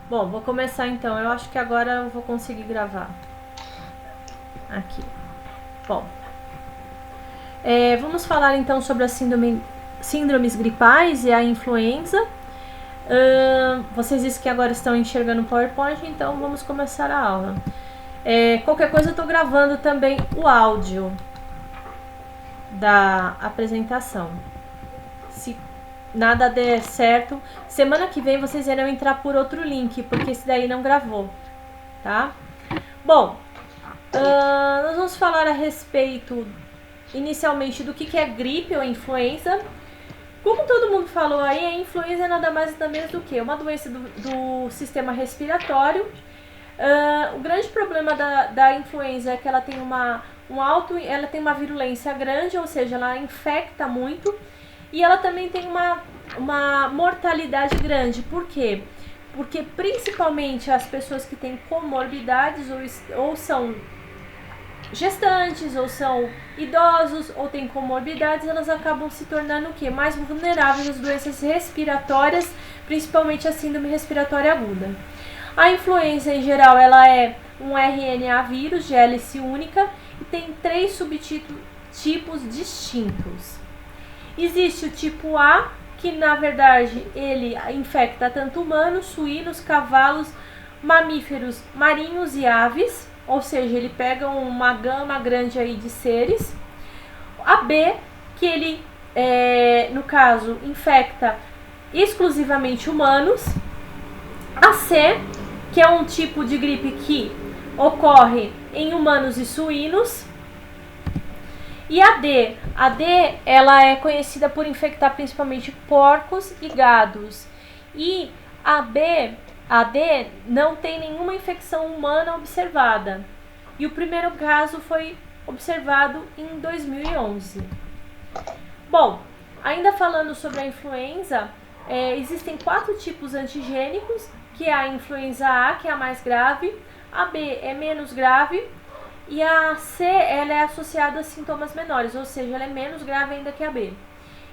Bom, vou começar então. Eu acho que agora eu vou conseguir gravar. Aqui. Bom, vamos falar então sobre as síndromes gripais e a influenza. Vocês dizem que agora estão enxergando o PowerPoint, então vamos começar a aula. Qualquer coisa eu estou gravando também o áudio da apresentação. Se nada der certo, semana que vem vocês irão entrar por outro link, porque esse daí não gravou, tá? Bom, nós vamos falar a respeito inicialmente do que é gripe ou influenza. Como todo mundo falou aí, a influenza é nada mais nada menos do que uma doença do sistema respiratório. O grande problema da influenza é que ela tem ela tem uma virulência grande, ou seja, ela infecta muito, e ela também tem uma mortalidade grande. Por quê? Porque principalmente as pessoas que têm comorbidades ou são gestantes, ou são idosos, ou têm comorbidades, elas acabam se tornando o quê? Mais vulneráveis às doenças respiratórias, principalmente a síndrome respiratória aguda. A influenza, em geral, ela é um RNA vírus de hélice única e tem 3 subtipos distintos. Existe o tipo A, que na verdade ele infecta tanto humanos, suínos, cavalos, mamíferos marinhos e aves, ou seja, ele pega uma gama grande aí de seres. A B, que ele, no caso, infecta exclusivamente humanos. A C, que é um tipo de gripe que ocorre em humanos e suínos. E a D ela é conhecida por infectar principalmente porcos e gados. E a D não tem nenhuma infecção humana observada. E o primeiro caso foi observado em 2011. Bom, ainda falando sobre a influenza, existem 4 tipos antigênicos, que é a influenza A, que é a mais grave, a B é menos grave, e a C ela é associada a sintomas menores, ou seja, ela é menos grave ainda que a B.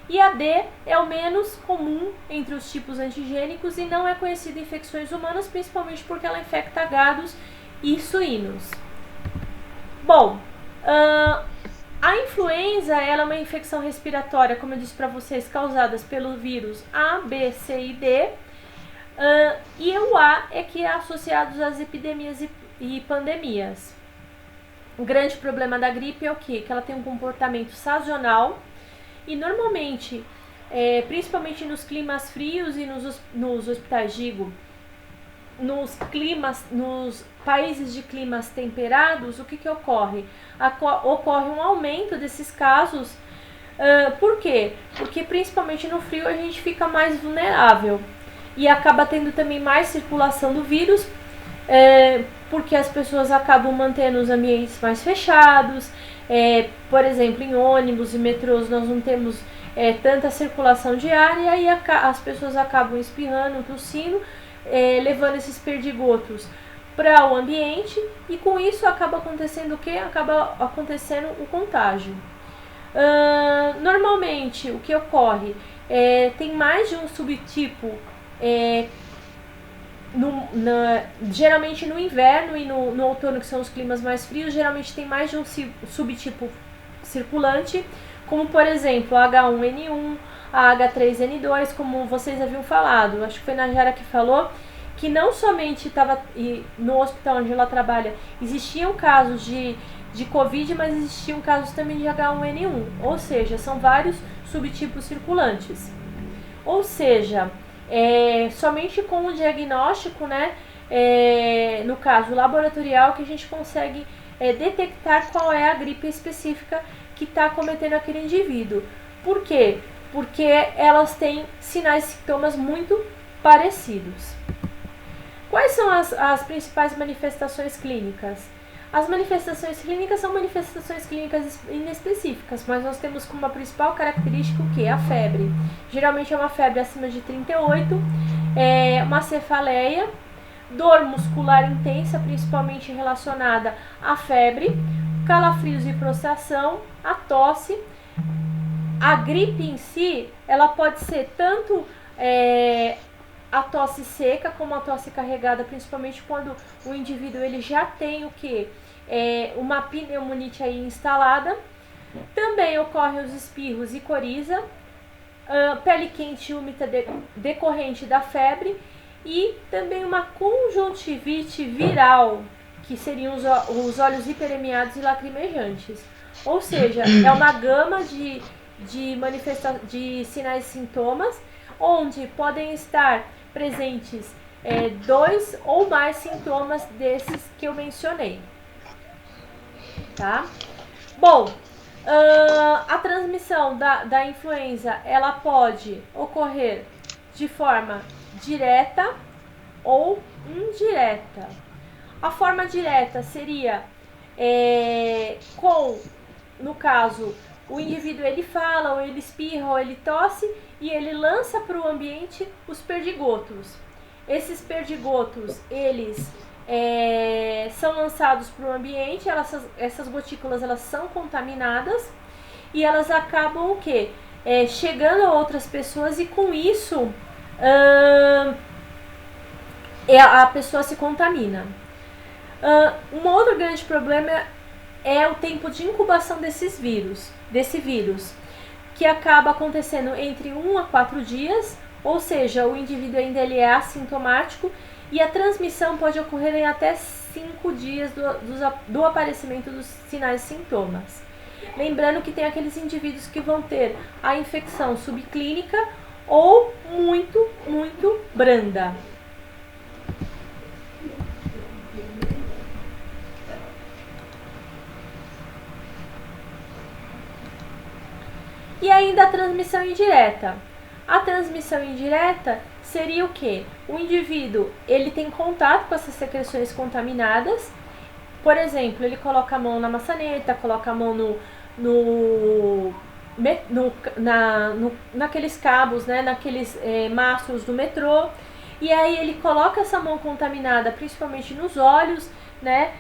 E a D é o menos comum entre os tipos antigênicos e não é conhecida em infecções humanas, principalmente porque ela infecta gados e suínos. Bom, a influenza ela é uma infecção respiratória, como eu disse para vocês, causada pelo vírus A, B, C e D. E o A é que é associado às epidemias e pandemias. O grande problema da gripe é o quê? Que ela tem um comportamento sazonal e normalmente, principalmente nos climas frios e nos hospitais, nos países de climas temperados, o que ocorre? Ocorre um aumento desses casos. Por quê? Porque principalmente no frio a gente fica mais vulnerável e acaba tendo também mais circulação do vírus, porque as pessoas acabam mantendo os ambientes mais fechados. Por exemplo, em ônibus e metrôs nós não temos tanta circulação de ar, e aí as pessoas acabam espirrando, tossindo, levando esses perdigotos para o ambiente, e com isso acaba acontecendo o quê? Acaba acontecendo o contágio. Normalmente o que ocorre tem mais de um subtipo, geralmente no inverno e no outono, que são os climas mais frios, geralmente tem mais de um subtipo circulante, como por exemplo a H1N1, a H3N2, como vocês haviam falado. Acho que foi na Jara que falou que não somente estava no hospital onde ela trabalha, existiam casos de Covid, mas existiam casos também de H1N1, ou seja, são vários subtipos circulantes. Ou seja, somente com o diagnóstico, né, no caso laboratorial, que a gente consegue detectar qual é a gripe específica que está acometendo aquele indivíduo. Por quê? Porque elas têm sinais e sintomas muito parecidos. Quais são as principais manifestações clínicas? As manifestações clínicas são manifestações clínicas inespecíficas, mas nós temos como a principal característica o quê? A febre. Geralmente é uma febre acima de 38, uma cefaleia, dor muscular intensa, principalmente relacionada à febre, calafrios e prostração, a tosse. A gripe em si, ela pode ser tanto a tosse seca, como a tosse carregada, principalmente quando o indivíduo ele já tem o que? Uma pneumonite aí instalada. Também ocorrem os espirros e coriza, pele quente e úmida decorrente da febre e também uma conjuntivite viral, que seriam os olhos hiperemiados e lacrimejantes. Ou seja, é uma gama de sinais e sintomas, onde podem estar presentes 2 ou mais sintomas desses que eu mencionei. Tá? Bom, a transmissão da influenza, ela pode ocorrer de forma direta ou indireta. A forma direta seria no caso, o indivíduo ele fala, ou ele espirra, ou ele tosse, e ele lança para o ambiente os perdigotos. Esses perdigotos, eles são lançados para o ambiente, essas gotículas elas são contaminadas, e elas acabam o quê? Chegando a outras pessoas, e com isso a pessoa se contamina. Um outro grande problema é o tempo de incubação desse vírus, que acaba acontecendo entre 1 a 4 dias, ou seja, o indivíduo ainda ele é assintomático, e a transmissão pode ocorrer em até 5 dias do aparecimento dos sinais e sintomas. Lembrando que tem aqueles indivíduos que vão ter a infecção subclínica ou muito, muito branda. E ainda a transmissão indireta. A transmissão indireta seria o quê? O indivíduo ele tem contato com essas secreções contaminadas. Por exemplo, ele coloca a mão na maçaneta, coloca a mão naqueles cabos, né, naqueles mastros do metrô. E aí ele coloca essa mão contaminada, principalmente nos olhos, né,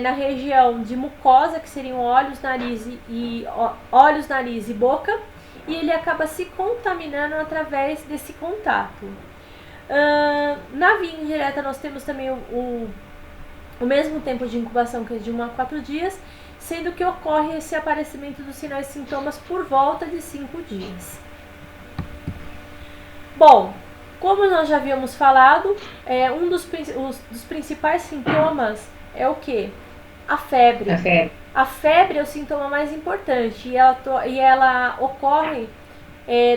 na região de mucosa, que seriam olhos, nariz e boca, e ele acaba se contaminando através desse contato. Na via indireta nós temos também o mesmo tempo de incubação, que é de 1 a 4 dias, sendo que ocorre esse aparecimento dos sinais e sintomas por volta de 5 dias. Bom, como nós já havíamos falado, um dos principais sintomas é o quê? A febre. A febre é o sintoma mais importante e ela ocorre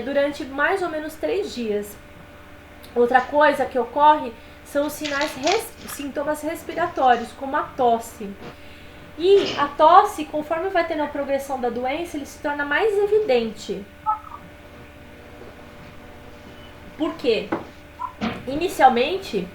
durante mais ou menos 3 dias. Outra coisa que ocorre são os sintomas respiratórios, como a tosse. E a tosse, conforme vai tendo a progressão da doença, ele se torna mais evidente. Por quê? Inicialmente,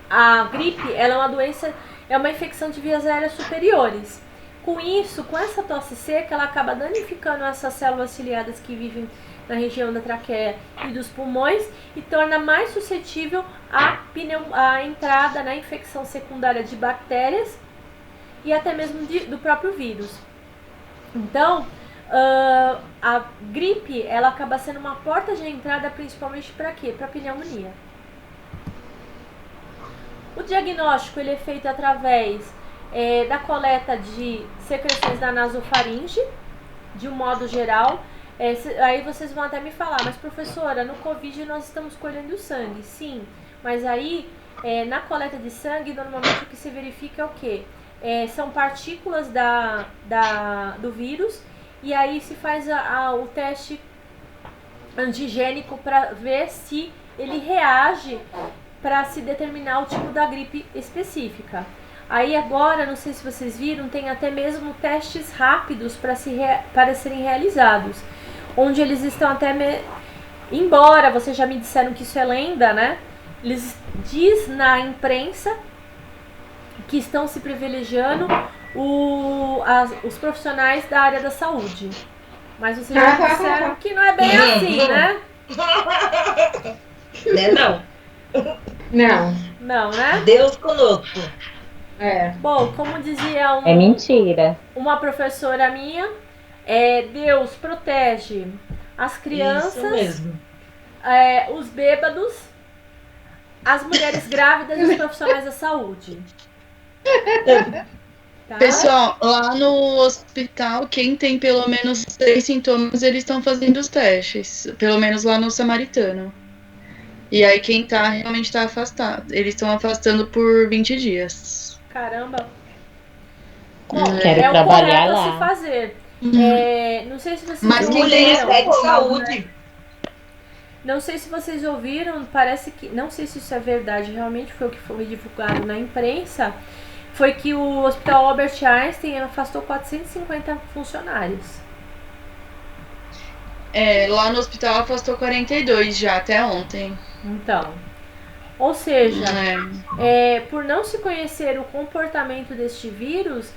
a gripe ela é uma doença, é uma infecção de vias aéreas superiores. Com isso, com essa tosse seca, ela acaba danificando essas células ciliadas que vivem na região da traqueia e dos pulmões e torna mais suscetível à entrada na infecção secundária de bactérias e até mesmo do próprio vírus. Então, a gripe ela acaba sendo uma porta de entrada principalmente para quê? Para pneumonia. O diagnóstico ele é feito através da coleta de secreções da nasofaringe, de um modo geral. Aí vocês vão até me falar, mas professora, no Covid nós estamos colhendo sangue. Sim, mas aí na coleta de sangue normalmente o que se verifica é o quê? São partículas do vírus, e aí se faz o teste antigênico para ver se ele reage, para se determinar o tipo da gripe específica. Aí agora, não sei se vocês viram, tem até mesmo testes rápidos para serem realizados, onde eles estão até embora vocês já me disseram que isso é lenda, né? Eles diz na imprensa que estão se privilegiando os profissionais da área da saúde. Mas vocês já disseram que não é bem assim, né? Não, né? Deus conosco. Bom, como dizia é mentira. Uma professora minha, Deus protege as crianças, Isso mesmo. Os bêbados as mulheres grávidas e os profissionais da saúde. Tá? Pessoal, lá no hospital, quem tem pelo menos 3 sintomas, eles estão fazendo os testes. Pelo menos lá no Samaritano. E aí quem realmente tá afastado. Eles estão afastando por 20 dias. Caramba. Bom, Quero é o trabalhar correto a lá. se fazer. Não sei se vocês Mas quem Mulheres ouviram. pede saúde. Não sei se vocês ouviram, parece que. Não sei se isso é verdade, realmente foi o que foi divulgado na imprensa. Foi que o Hospital Albert Einstein afastou 450 funcionários. Lá no hospital afastou 42 já, até ontem. Então. Ou seja, por não se conhecer o comportamento deste vírus,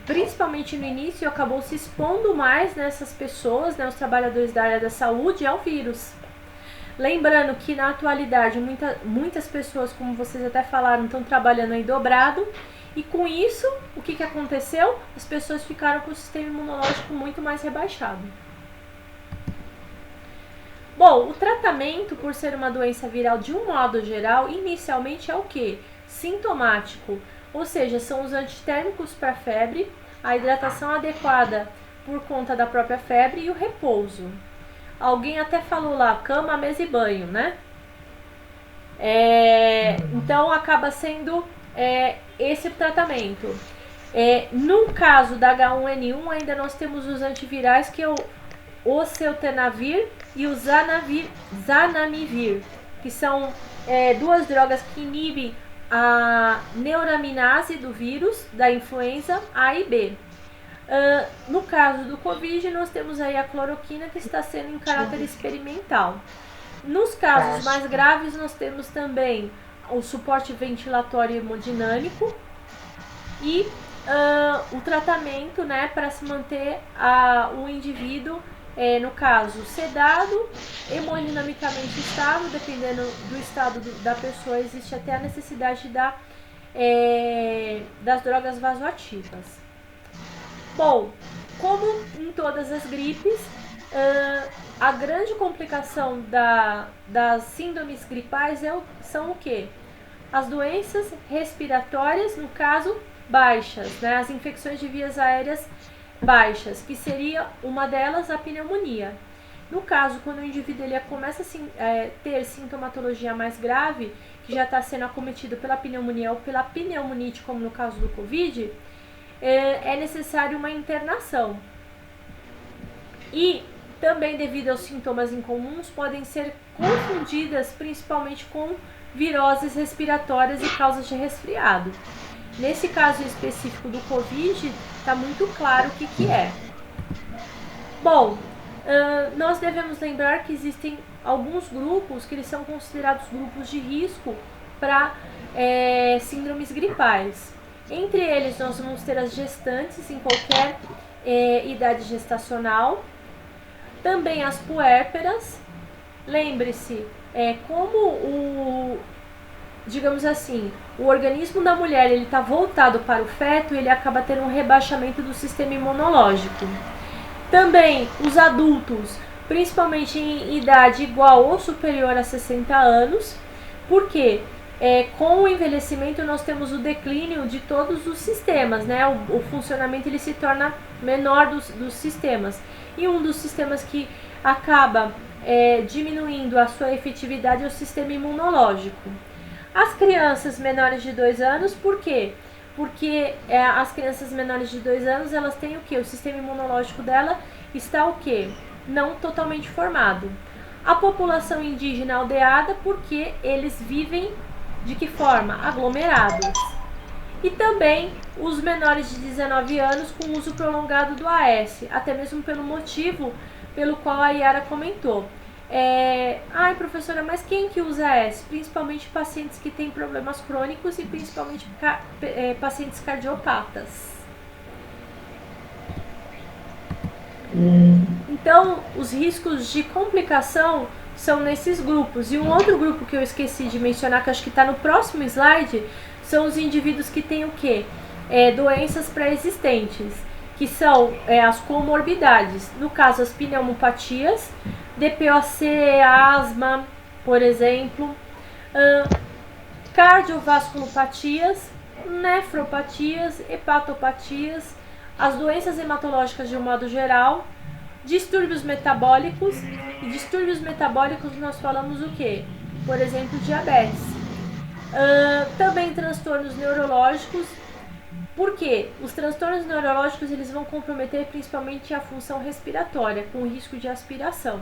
principalmente no início, acabou se expondo mais nessas pessoas, né, os trabalhadores da área da saúde, ao vírus. Lembrando que na atualidade muitas pessoas, como vocês até falaram, estão trabalhando aí dobrado. E com isso, o que aconteceu? As pessoas ficaram com o sistema imunológico muito mais rebaixado. Bom, o tratamento, por ser uma doença viral de um modo geral, inicialmente é o quê? Sintomático, ou seja, são os antitérmicos para febre, a hidratação adequada por conta da própria febre e o repouso. Alguém até falou lá, cama, mesa e banho, né? Então acaba sendo esse tratamento. No caso da H1N1, ainda nós temos os antivirais, que é o oseltamivir e o zanamivir, que são duas drogas que inibem a neuraminase do vírus da influenza A e B. No caso do Covid, nós temos aí a cloroquina, que está sendo em caráter experimental. Nos casos mais graves, nós temos também o suporte ventilatório hemodinâmico e o tratamento, né, para se manter o indivíduo, no caso, sedado, hemodinamicamente estável. Dependendo do estado da pessoa, existe até a necessidade das drogas vasoativas. Bom, como em todas as gripes, a grande complicação das síndromes gripais são o quê? As doenças respiratórias, no caso, baixas, né? As infecções de vias aéreas baixas, que seria uma delas a pneumonia. No caso, quando o indivíduo começa a ter sintomatologia mais grave, que já está sendo acometido pela pneumonia ou pela pneumonite, como no caso do Covid, é necessário uma internação. E também, devido aos sintomas incomuns, podem ser confundidas principalmente com viroses respiratórias e causas de resfriado. Nesse caso específico do Covid, está muito claro o que é. Bom, nós devemos lembrar que existem alguns grupos que eles são considerados grupos de risco para síndromes gripais. Entre eles, nós vamos ter as gestantes em qualquer idade gestacional, também as puérperas. Lembre-se, como digamos assim, o organismo da mulher está voltado para o feto, ele acaba tendo um rebaixamento do sistema imunológico. Também os adultos, principalmente em idade igual ou superior a 60 anos, porque com o envelhecimento nós temos o declínio de todos os sistemas, né? O funcionamento ele se torna menor dos sistemas. E um dos sistemas que acaba diminuindo a sua efetividade é o sistema imunológico. As crianças menores de 2 anos, por quê? Porque as crianças menores de 2 anos, elas têm o quê? O sistema imunológico dela está o quê? Não totalmente formado. A população indígena aldeada, porque eles vivem de que forma? Aglomerados. E também os menores de 19 anos com uso prolongado do AS, até mesmo pelo motivo pelo qual a Yara comentou. Ai, professora, mas quem que usa AS? Principalmente pacientes que têm problemas crônicos e principalmente pacientes cardiopatas. Então, os riscos de complicação são nesses grupos. E um outro grupo que eu esqueci de mencionar, que acho que está no próximo slide, são os indivíduos que têm o quê? Doenças pré-existentes, que são as comorbidades. No caso, as pneumopatias, DPOC, asma, por exemplo. Cardiovasculopatias, nefropatias, hepatopatias, as doenças hematológicas de um modo geral, distúrbios metabólicos. E distúrbios metabólicos nós falamos o quê? Por exemplo, diabetes. Também transtornos neurológicos. Por quê? Os transtornos neurológicos eles vão comprometer principalmente a função respiratória, com risco de aspiração.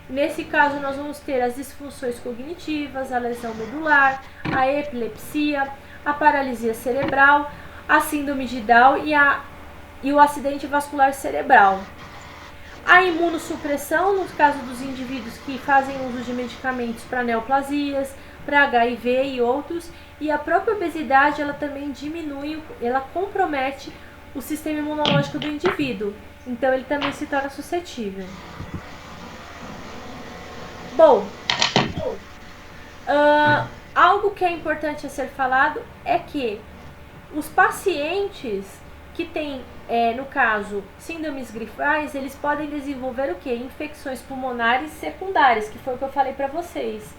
Nesse caso, nós vamos ter as disfunções cognitivas, a lesão medular, a epilepsia, a paralisia cerebral, a síndrome de Down e o acidente vascular cerebral. A imunossupressão, no caso dos indivíduos que fazem uso de medicamentos para neoplasias, para HIV e outros, e a própria obesidade, ela também diminui, ela compromete o sistema imunológico do indivíduo, então ele também se torna suscetível. Bom, algo que é importante a ser falado é que os pacientes que têm, no caso, síndromes gripais, eles podem desenvolver o quê? Infecções pulmonares secundárias, que foi o que eu falei para vocês.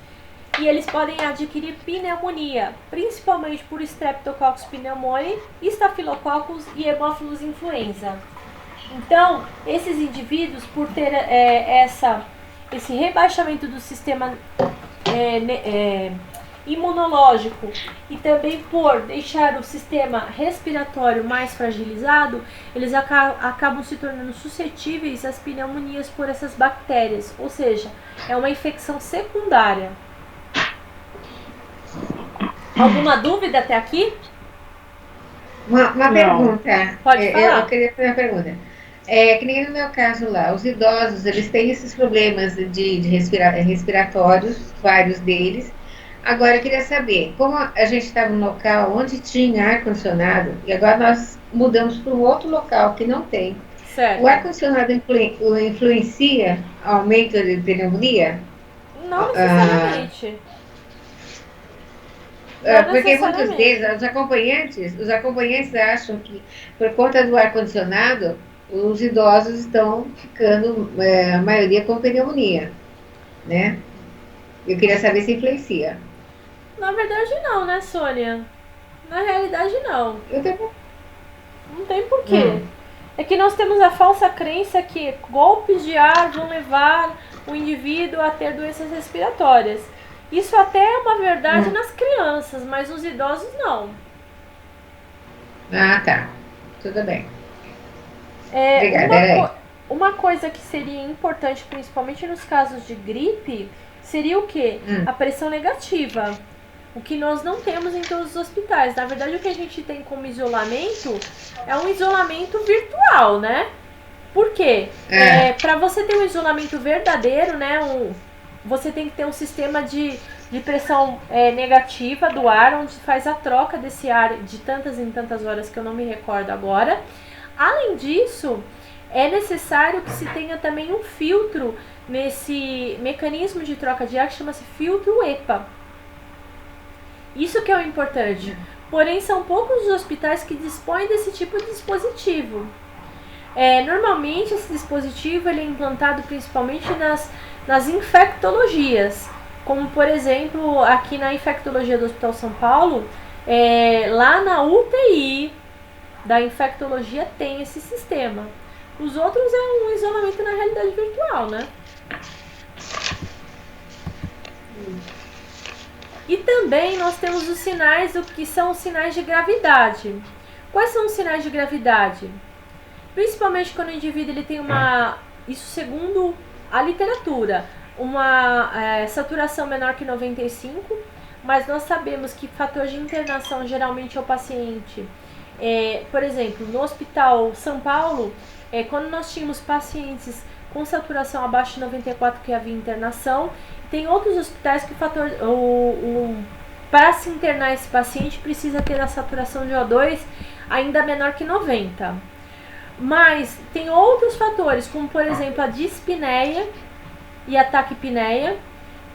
E eles podem adquirir pneumonia, principalmente por Streptococcus pneumoniae, Staphylococcus e Haemophilus influenza. Então, esses indivíduos, por ter esse rebaixamento do sistema imunológico e também por deixar o sistema respiratório mais fragilizado, eles acabam se tornando suscetíveis às pneumonias por essas bactérias, ou seja, é uma infecção secundária. Alguma dúvida até aqui? Uma pergunta. Pode falar. Eu queria fazer uma pergunta. Que nem no meu caso lá, os idosos, eles têm esses problemas de respiratórios, vários deles. Agora, eu queria saber, como a gente estava num local onde tinha ar-condicionado, e agora nós mudamos para um outro local que não tem. Certo. O ar-condicionado influencia o aumento de pneumonia? Não necessariamente. Porque muitas vezes os acompanhantes acham que, por conta do ar-condicionado, os idosos estão ficando, a maioria, com pneumonia, né? Eu queria saber se influencia. Na verdade não, né, Sônia? Na realidade não. Não tem porquê. É que nós temos a falsa crença que golpes de ar vão levar o indivíduo a ter doenças respiratórias. Isso até é uma verdade nas crianças, mas nos idosos não. Ah, tá. Tudo bem. Obrigada. Uma coisa que seria importante, principalmente nos casos de gripe, seria o quê? A pressão negativa. O que nós não temos em todos os hospitais. Na verdade, o que a gente tem como isolamento é um isolamento virtual, né? Por quê? Para você ter um isolamento verdadeiro, né? Você tem que ter um sistema de pressão negativa do ar, onde faz a troca desse ar de tantas em tantas horas, que eu não me recordo agora. Além disso, é necessário que se tenha também um filtro nesse mecanismo de troca de ar que chama-se filtro EPA. Isso que é o importante. Porém, são poucos os hospitais que dispõem desse tipo de dispositivo. Normalmente, esse dispositivo ele é implantado principalmente nas infectologias. Como, por exemplo, aqui na infectologia do Hospital São Paulo, lá na UTI da infectologia tem esse sistema. Os outros é um isolamento na realidade virtual, né? E também nós temos os sinais, o que são os sinais de gravidade. Quais são os sinais de gravidade? Principalmente quando o indivíduo ele tem isso segundo a literatura, uma saturação menor que 95, mas nós sabemos que fator de internação geralmente é o paciente. Por exemplo, no Hospital São Paulo, quando nós tínhamos pacientes com saturação abaixo de 94 que havia internação, tem outros hospitais que para se internar esse paciente precisa ter a saturação de O2 ainda menor que 90. Mas tem outros fatores, como por exemplo a dispneia e a taquipneia.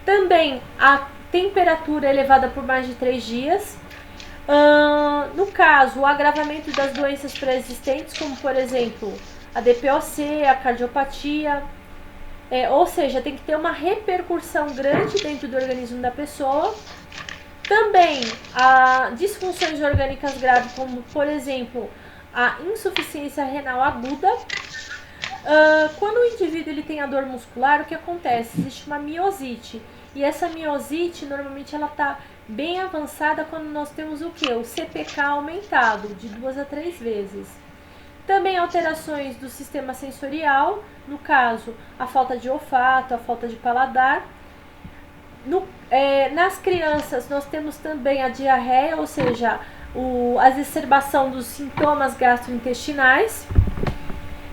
Também a temperatura elevada por mais de 3 dias. No caso, o agravamento das doenças pré-existentes, como por exemplo a DPOC, a cardiopatia. Ou seja, tem que ter uma repercussão grande dentro do organismo da pessoa Também, a disfunções orgânicas graves, como, por exemplo, a insuficiência renal aguda. Quando o indivíduo ele tem a dor muscular, o que acontece? Existe uma miosite. E essa miosite, normalmente, ela está bem avançada quando nós temos o quê? O CPK aumentado, de 2 a 3 vezes. Também alterações do sistema sensorial, no caso, a falta de olfato, a falta de paladar. Nas crianças, nós temos também a diarreia, ou seja, a exacerbação dos sintomas gastrointestinais.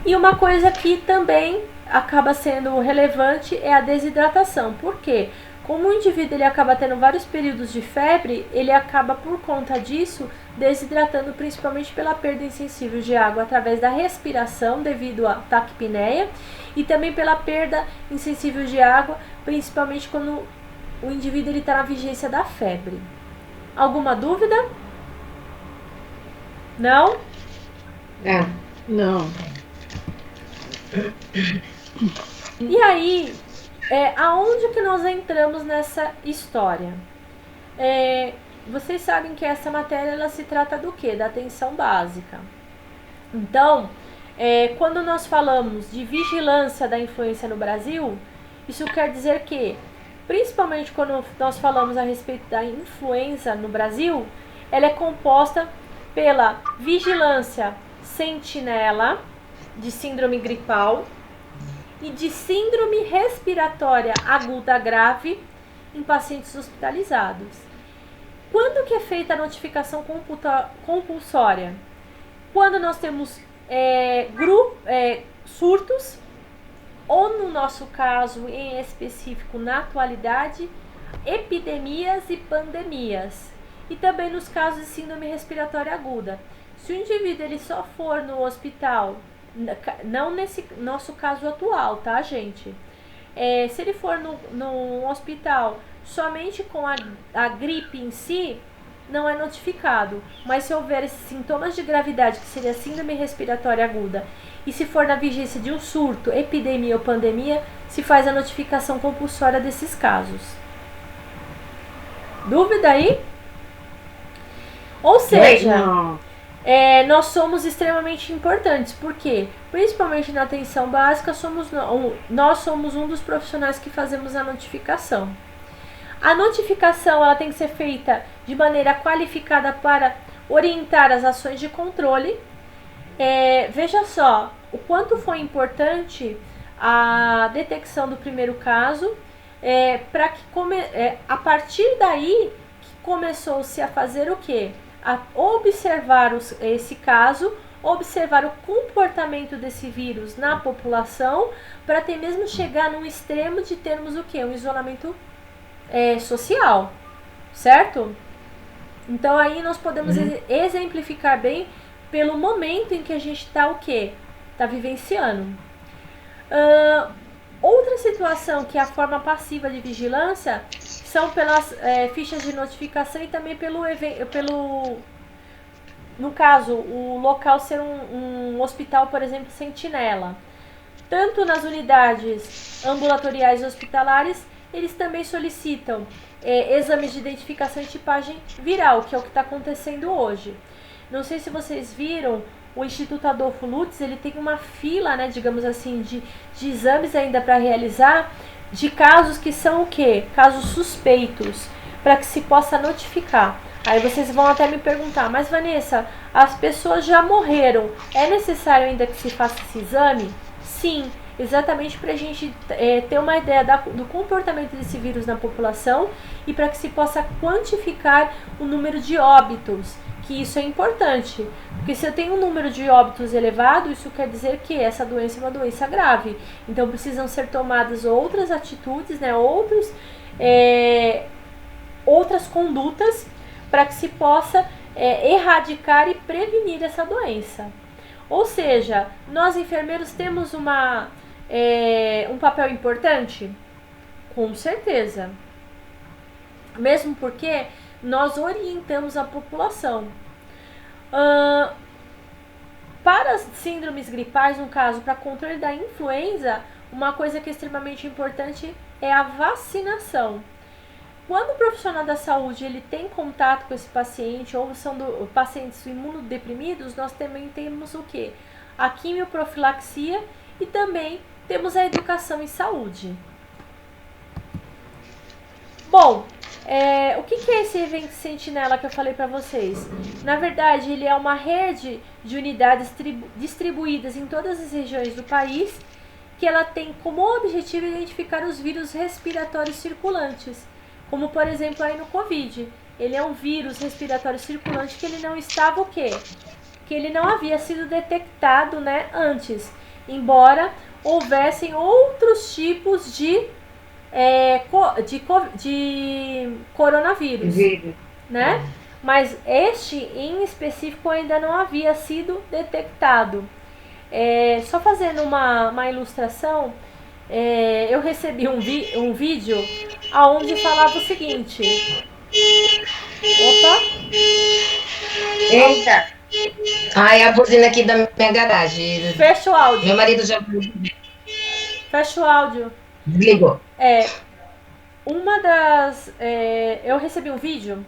E uma coisa que também acaba sendo relevante é a desidratação. Por quê? Como o indivíduo ele acaba tendo vários períodos de febre, ele acaba, por conta disso, desidratando principalmente pela perda insensível de água através da respiração devido à taquipneia e também pela perda insensível de água, principalmente quando o indivíduo está na vigência da febre. Alguma dúvida? Não? Não. E aí, aonde que nós entramos nessa história? Vocês sabem que essa matéria ela se trata do quê? Da atenção básica. Então, quando nós falamos de vigilância da influência no Brasil, isso quer dizer que, principalmente quando nós falamos a respeito da influenza no Brasil, ela é composta pela vigilância sentinela, de síndrome gripal e de síndrome respiratória aguda grave em pacientes hospitalizados. Quando que é feita a notificação compulsória? Quando nós temos surtos, ou no nosso caso em específico, na atualidade, epidemias e pandemias. E também nos casos de síndrome respiratória aguda. Se o indivíduo ele só for no hospital, não nesse nosso caso atual, tá, gente? Se ele for no hospital somente com a gripe em si, não é notificado. Mas se houver esses sintomas de gravidade, que seria síndrome respiratória aguda, e se for na vigência de um surto, epidemia ou pandemia, se faz a notificação compulsória desses casos. Dúvida aí? Ou seja, nós somos extremamente importantes, porque principalmente na atenção básica nós somos um dos profissionais que fazemos a notificação. A notificação ela tem que ser feita de maneira qualificada para orientar as ações de controle. Veja só o quanto foi importante a detecção do primeiro caso, para que a partir daí que começou-se a fazer o quê? A observar esse caso, observar o comportamento desse vírus na população, para até mesmo chegar num extremo de termos o quê? Um isolamento social, certo? Então aí nós podemos exemplificar bem pelo momento em que a gente está o quê? Está vivenciando. Outra situação que é a forma passiva de vigilância são pelas fichas de notificação e também no caso, o local ser um hospital, por exemplo, sentinela. Tanto nas unidades ambulatoriais e hospitalares, eles também solicitam exames de identificação e tipagem viral, que é o que está acontecendo hoje. Não sei se vocês viram, o Instituto Adolfo Lutz, ele tem uma fila, né, digamos assim, de exames ainda para realizar, de casos que são o quê? Casos suspeitos, para que se possa notificar. Aí vocês vão até me perguntar, mas Vanessa, as pessoas já morreram, é necessário ainda que se faça esse exame? Sim, exatamente para a gente ter uma ideia do comportamento desse vírus na população e para que se possa quantificar o número de óbitos, que isso é importante, porque se eu tenho um número de óbitos elevado, isso quer dizer que essa doença é uma doença grave, então precisam ser tomadas outras atitudes, né, outras condutas para que se possa erradicar e prevenir essa doença. Ou seja, nós enfermeiros temos um papel importante? Com certeza. Mesmo porque nós orientamos a população. Para as síndromes gripais, no caso, para controle da influenza, uma coisa que é extremamente importante é a vacinação. quando o profissional da saúde ele tem contato com esse paciente ou são pacientes imunodeprimidos, nós também temos o quê? A quimioprofilaxia e também temos a educação em saúde. Bom, o que é esse evento Sentinela que eu falei para vocês? Na verdade, ele é uma rede de unidades distribuídas em todas as regiões do país, que ela tem como objetivo identificar os vírus respiratórios circulantes, como por exemplo aí no Covid. Ele é um vírus respiratório circulante que ele não estava o quê? Que ele não havia sido detectado, né, antes, embora houvessem outros tipos de coronavírus, né? Mas este em específico ainda não havia sido detectado. Só fazendo uma ilustração, eu recebi um vídeo onde falava o seguinte. Opa! Eita! Ai, a buzina aqui da minha garagem. Fecha o áudio. Meu marido já Fecha o áudio. desligou. Eu recebi um vídeo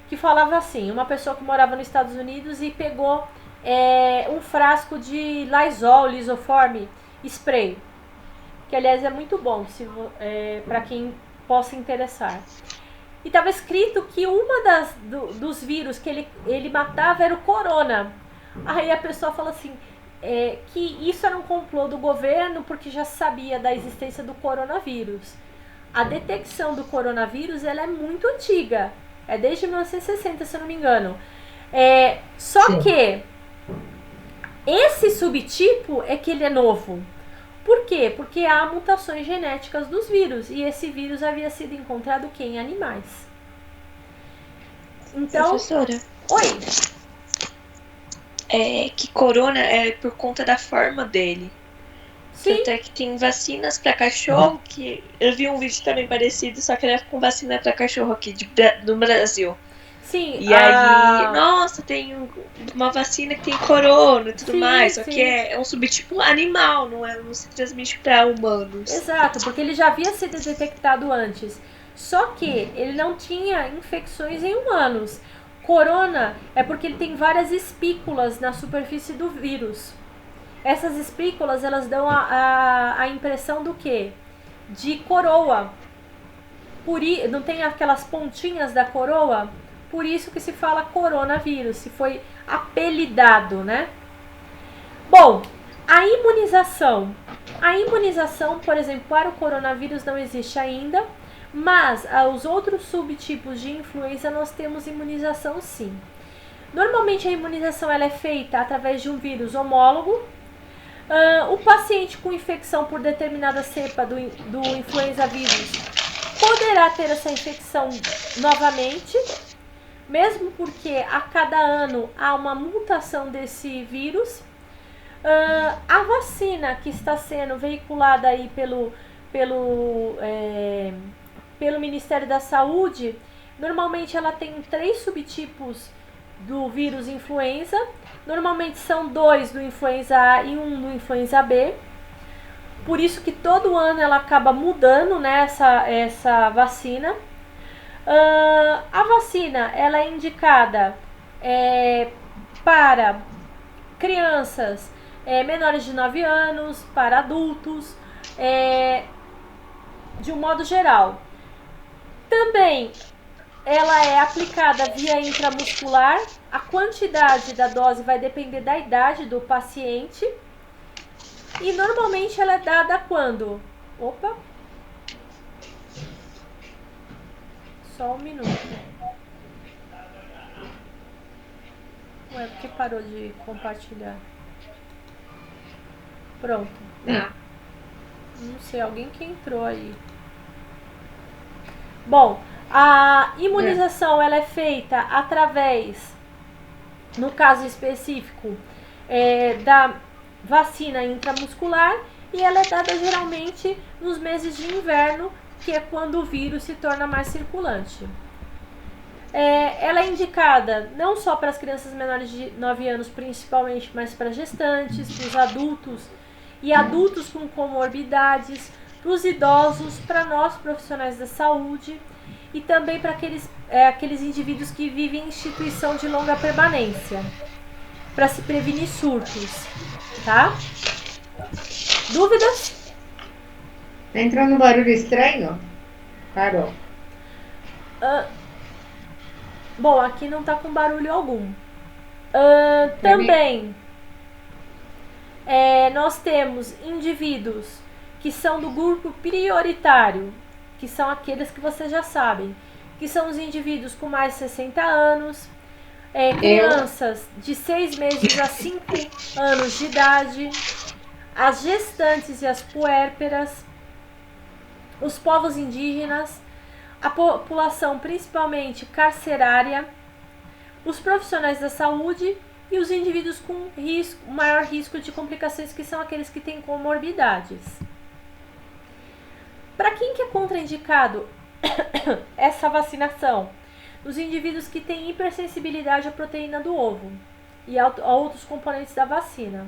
que falava assim, uma pessoa que morava nos Estados Unidos e pegou um frasco de Lysol, lisoforme, spray, que aliás é muito bom para quem possa interessar. E estava escrito que uma dos vírus que ele matava era o corona. Aí a pessoa falou assim, que isso era um complô do governo porque já sabia da existência do coronavírus. A detecção do coronavírus ela é muito antiga, é desde 1960, se eu não me engano. Só que esse subtipo é que ele é novo. Por quê? Porque há mutações genéticas dos vírus e esse vírus havia sido encontrado em animais. Então, professora, oi. Que corona é por conta da forma dele. Sim. Tanto é que tem vacinas para cachorro, que eu vi um vídeo também parecido, só que era com vacina para cachorro aqui do Brasil. Sim. E aí, nossa, tem uma vacina que tem corona e tudo mais, só que é um subtipo animal, não se transmite para humanos. Exato, porque ele já havia sido detectado antes. Só que ele não tinha infecções em humanos. Corona é porque ele tem várias espículas na superfície do vírus. Essas espículas, elas dão a impressão do quê? De coroa. Não tem aquelas pontinhas da coroa? Por isso que se fala coronavírus, se foi apelidado, né? Bom, a imunização. A imunização, por exemplo, para o coronavírus não existe ainda, mas os outros subtipos de influenza nós temos imunização sim. Normalmente a imunização ela é feita através de um vírus homólogo. O paciente com infecção por determinada cepa do influenza vírus poderá ter essa infecção novamente, mesmo porque a cada ano há uma mutação desse vírus. A vacina que está sendo veiculada aí pelo Ministério da Saúde, normalmente ela tem 3 subtipos do vírus influenza. Normalmente são 2 do influenza A e 1 do influenza B. Por isso que todo ano ela acaba mudando, né, essa vacina. A vacina ela é indicada para crianças menores de 9 anos, para adultos, de um modo geral. Também ela é aplicada via intramuscular. A quantidade da dose vai depender da idade do paciente. E normalmente ela é dada quando? Opa! Só um minuto. Ué, por que parou de compartilhar? Pronto. Não sei, alguém que entrou aí. Bom, a imunização ela é feita através, no caso específico, da vacina intramuscular, e ela é dada geralmente nos meses de inverno, que é quando o vírus se torna mais circulante. Ela é indicada não só para as crianças menores de 9 anos principalmente, mas para gestantes, para os adultos e adultos com comorbidades, para os idosos, para nós profissionais da saúde. e também para aqueles indivíduos que vivem em instituição de longa permanência, para se prevenir surtos, tá? Dúvidas? Tá entrando um barulho estranho? Parou. Bom, aqui não tá com barulho algum. Também nós temos indivíduos que são do grupo prioritário, que são aqueles que vocês já sabem, que são os indivíduos com mais de 60 anos, crianças de 6 meses a 5 anos de idade, as gestantes e as puérperas, os povos indígenas, a população principalmente carcerária, os profissionais da saúde e os indivíduos com maior risco de complicações, que são aqueles que têm comorbidades. Para quem que é contraindicado essa vacinação? Os indivíduos que têm hipersensibilidade à proteína do ovo e a outros componentes da vacina.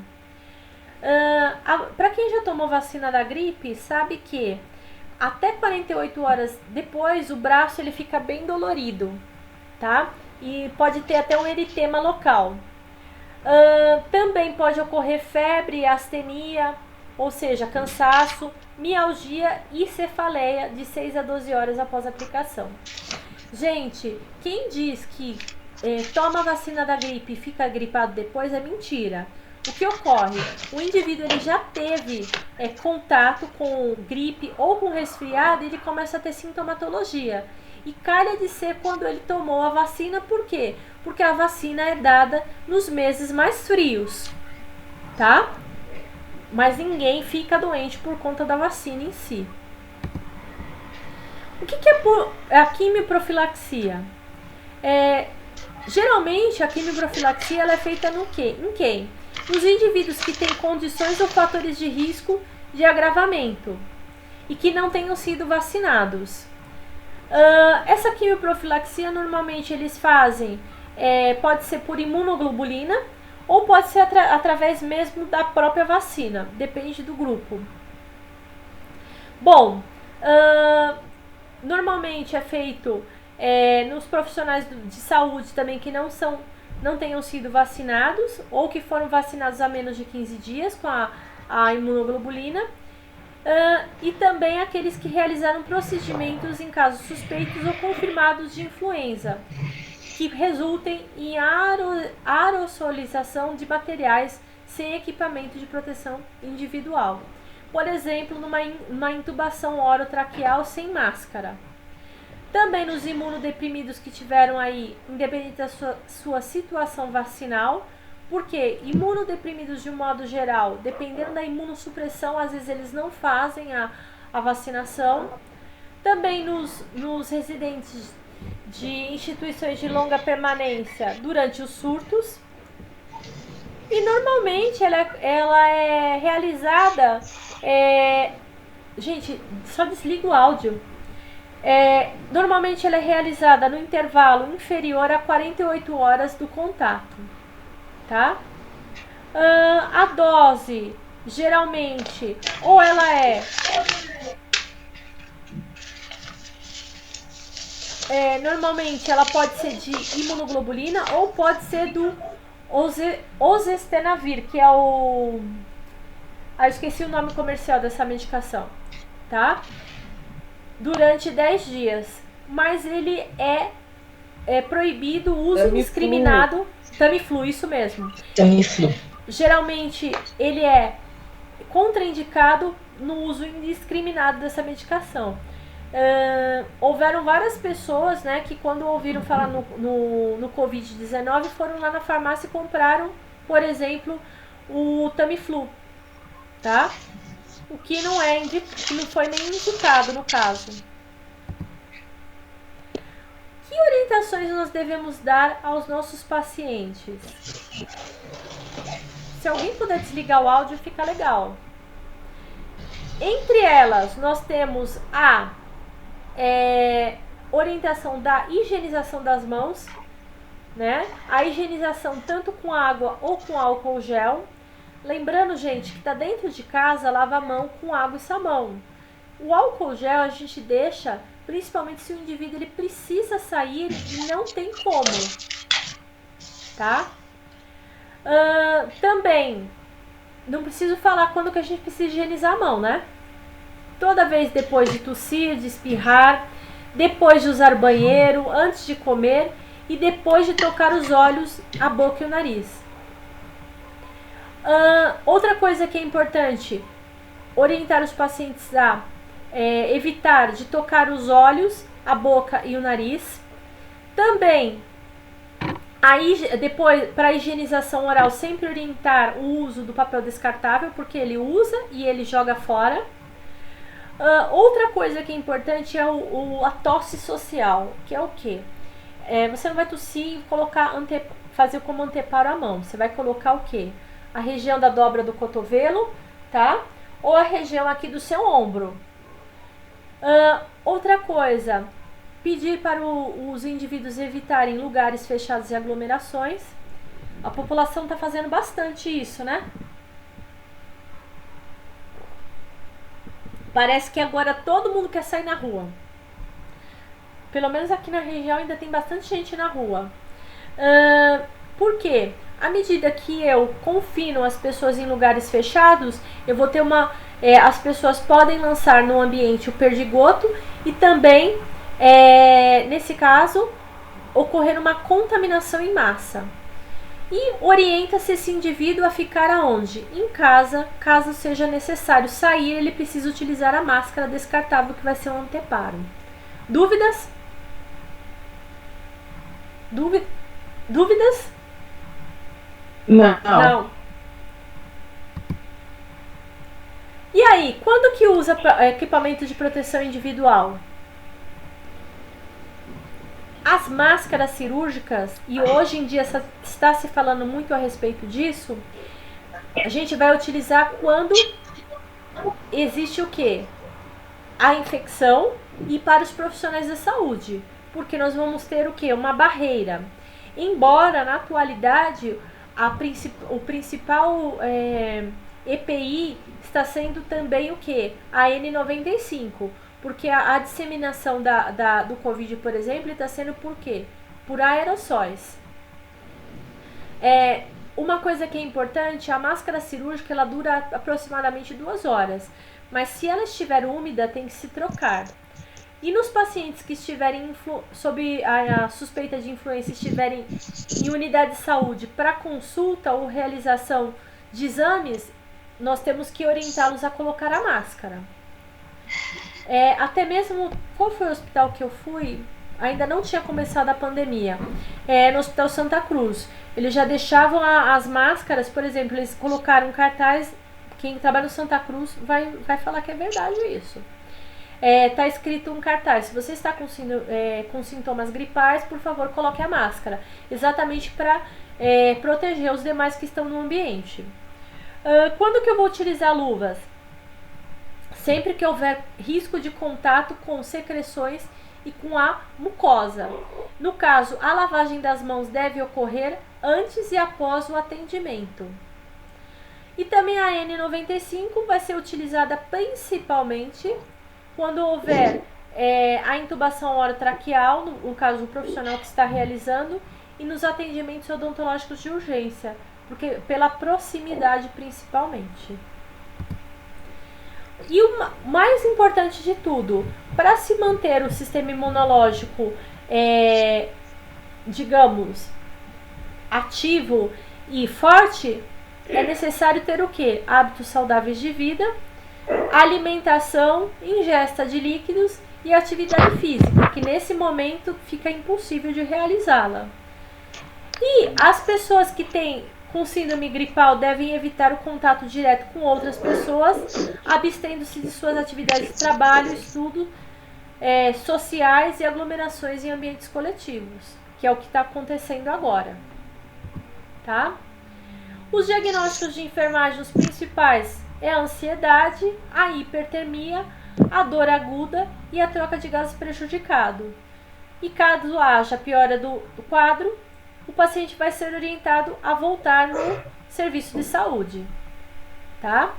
Para quem já tomou vacina da gripe, sabe que até 48 horas depois o braço ele fica bem dolorido, tá? E pode ter até um eritema local. Também pode ocorrer febre, astenia, ou seja, cansaço, mialgia e cefaleia de 6 a 12 horas após a aplicação. Gente, quem diz que toma a vacina da gripe e fica gripado depois é mentira. O que ocorre? O indivíduo ele já teve contato com gripe ou com resfriado e ele começa a ter sintomatologia. E calha de ser quando ele tomou a vacina, por quê? Porque a vacina é dada nos meses mais frios, tá? Mas ninguém fica doente por conta da vacina em si. O que é a quimioprofilaxia? Geralmente a quimioprofilaxia ela é feita no quê? Em quem? Nos indivíduos que têm condições ou fatores de risco de agravamento e que não tenham sido vacinados. Essa quimioprofilaxia normalmente eles fazem, pode ser por imunoglobulina ou pode ser através mesmo da própria vacina, depende do grupo. Bom, normalmente é feito nos profissionais de saúde também que não tenham sido vacinados ou que foram vacinados há menos de 15 dias com a imunoglobulina. E também aqueles que realizaram procedimentos em casos suspeitos ou confirmados de influenza, que resultem em aerosolização de materiais sem equipamento de proteção individual. Por exemplo, numa intubação orotraqueal sem máscara. Também nos imunodeprimidos que tiveram aí, independente da sua situação vacinal, porque imunodeprimidos de um modo geral, dependendo da imunossupressão, às vezes eles não fazem a vacinação. Também nos residentes de instituições de longa permanência durante os surtos. E normalmente ela é realizada... gente, só desliga o áudio. Normalmente ela é realizada no intervalo inferior a 48 horas do contato. Tá? A dose geralmente ou ela normalmente ela pode ser de imunoglobulina ou pode ser do oseltamivir, que é eu esqueci o nome comercial dessa medicação, tá? Durante 10 dias, mas ele é proibido o uso indiscriminado. Tamiflu, isso mesmo. Tamiflu. Geralmente ele é contraindicado no uso indiscriminado dessa medicação. Houveram várias pessoas, né, que quando ouviram falar no Covid-19 foram lá na farmácia e compraram, por exemplo, o Tamiflu, tá? O que não foi nem indicado no caso. Que orientações nós devemos dar aos nossos pacientes? Se alguém puder desligar o áudio, fica legal. Entre elas, nós temos a orientação da higienização das mãos, né? A higienização tanto com água ou com álcool gel. Lembrando, gente, que tá dentro de casa, lava a mão com água e sabão. O álcool gel a gente deixa principalmente se o indivíduo ele precisa sair e não tem como, tá? Também, não preciso falar quando que a gente precisa higienizar a mão, né? Toda vez depois de tossir, de espirrar, depois de usar o banheiro, antes de comer e depois de tocar os olhos, a boca e o nariz. Outra coisa que é importante, orientar os pacientes a evitar de tocar os olhos, a boca e o nariz. Também, depois, para a higienização oral, sempre orientar o uso do papel descartável, porque ele usa e ele joga fora. Outra coisa que é importante é a tosse social, que é o quê? Você não vai tossir e fazer como anteparo a mão. Você vai colocar o quê? A região da dobra do cotovelo, tá? Ou a região aqui do seu ombro. Outra coisa, pedir para os indivíduos evitarem lugares fechados e aglomerações. A população está fazendo bastante isso, né? Parece que agora todo mundo quer sair na rua. Pelo menos aqui na região ainda tem bastante gente na rua. Por quê? À medida que eu confino as pessoas em lugares fechados, eu vou ter as pessoas podem lançar no ambiente o perdigoto e também, nesse caso, ocorrer uma contaminação em massa. E orienta-se esse indivíduo a ficar aonde? Em casa, caso seja necessário sair, ele precisa utilizar a máscara descartável, que vai ser um anteparo. Dúvidas? Dúvidas? Não. E aí, quando que usa equipamento de proteção individual? As máscaras cirúrgicas, e hoje em dia está se falando muito a respeito disso, a gente vai utilizar quando existe o quê? A infecção e para os profissionais da saúde, porque nós vamos ter o quê? Uma barreira. Embora na atualidade o principal EPI está sendo também o quê? A N95, porque a disseminação do Covid, por exemplo, está sendo por quê? Por aerossóis. Uma coisa que é importante, a máscara cirúrgica ela dura aproximadamente 2 horas, mas se ela estiver úmida tem que se trocar. E nos pacientes que estiverem sob a suspeita de influenza, estiverem em unidade de saúde para consulta ou realização de exames, nós temos que orientá-los a colocar a máscara. Até mesmo, qual foi o hospital que eu fui? Ainda não tinha começado a pandemia. No Hospital Santa Cruz. Eles já deixavam as máscaras, por exemplo, eles colocaram um cartaz, quem trabalha no Santa Cruz vai falar que é verdade isso. Tá escrito um cartaz, se você está com sintomas gripais, por favor, coloque a máscara. Exatamente para proteger os demais que estão no ambiente. Quando que eu vou utilizar luvas? Sempre que houver risco de contato com secreções e com a mucosa. No caso, a lavagem das mãos deve ocorrer antes e após o atendimento. E também a N95 vai ser utilizada principalmente quando houver a intubação orotraqueal, no caso o profissional que está realizando, e nos atendimentos odontológicos de urgência, porque pela proximidade principalmente. E o mais importante de tudo, para se manter o sistema imunológico, digamos, ativo e forte, é necessário ter o quê? Hábitos saudáveis de vida, alimentação, ingesta de líquidos e atividade física, que nesse momento fica impossível de realizá-la. E as pessoas que têm com síndrome gripal devem evitar o contato direto com outras pessoas, abstendo-se de suas atividades de trabalho, estudo, sociais e aglomerações em ambientes coletivos, que é o que está acontecendo agora. Tá? Os diagnósticos de enfermagem, os principais, é a ansiedade, a hipertermia, a dor aguda e a troca de gases prejudicado. E caso haja piora do quadro, o paciente vai ser orientado a voltar no serviço de saúde. Tá?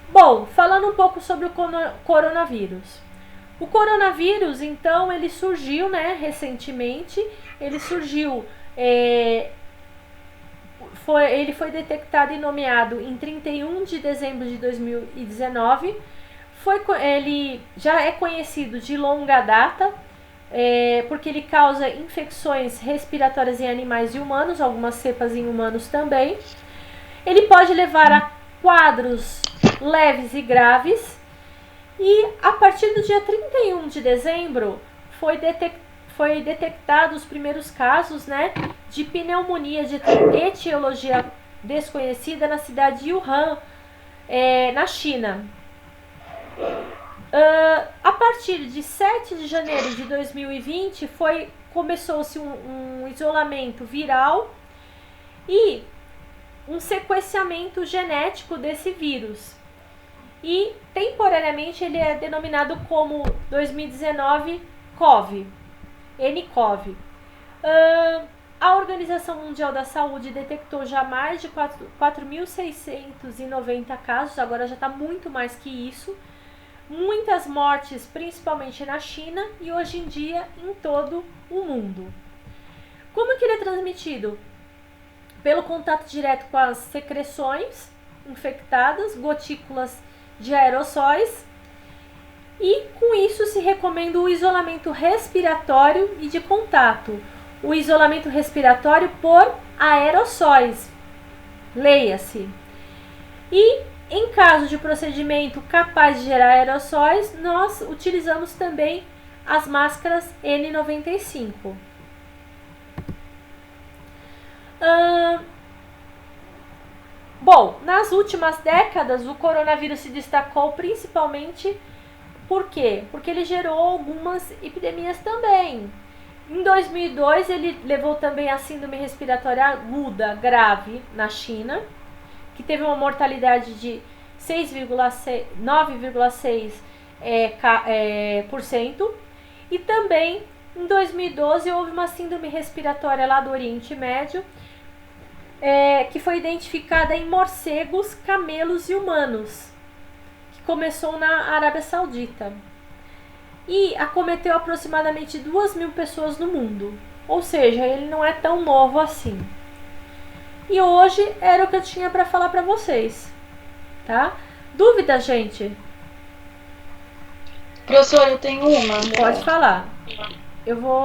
Bom, falando um pouco sobre o coronavírus. O coronavírus, então, ele surgiu, né, recentemente. Ele surgiu, ele foi detectado e nomeado em 31 de dezembro de 2019. Ele já é conhecido de longa data, porque ele causa infecções respiratórias em animais e humanos, algumas cepas em humanos também. Ele pode levar a quadros leves e graves. E a partir do dia 31 de dezembro foi detectado os primeiros casos, né, de pneumonia de etiologia desconhecida na cidade de Wuhan, na China. A partir de 7 de janeiro de 2020 começou-se um isolamento viral e um sequenciamento genético desse vírus. E temporariamente ele é denominado como 2019 CoV, nCoV. A Organização Mundial da Saúde detectou já mais de 4.690 casos, agora já está muito mais que isso. Muitas mortes, principalmente na China e hoje em dia em todo o mundo. Como que ele é transmitido? Pelo contato direto com as secreções infectadas, gotículas de aerossóis, e com isso se recomenda o isolamento respiratório e de contato. O isolamento respiratório por aerossóis, leia-se. E em caso de procedimento capaz de gerar aerossóis, nós utilizamos também as máscaras N95. Bom, nas últimas décadas o coronavírus se destacou principalmente por quê? Porque ele gerou algumas epidemias também. Em 2002 ele levou também a síndrome respiratória aguda grave na China, que teve uma mortalidade de 9,6%. E também em 2012 houve uma síndrome respiratória lá do Oriente Médio, que foi identificada em morcegos, camelos e humanos, que começou na Arábia Saudita e acometeu aproximadamente 2.000 pessoas no mundo, ou seja, ele não é tão novo assim. E hoje era o que eu tinha para falar para vocês, tá? Dúvida, gente? Professora, eu tenho uma. Pode falar. Eu vou...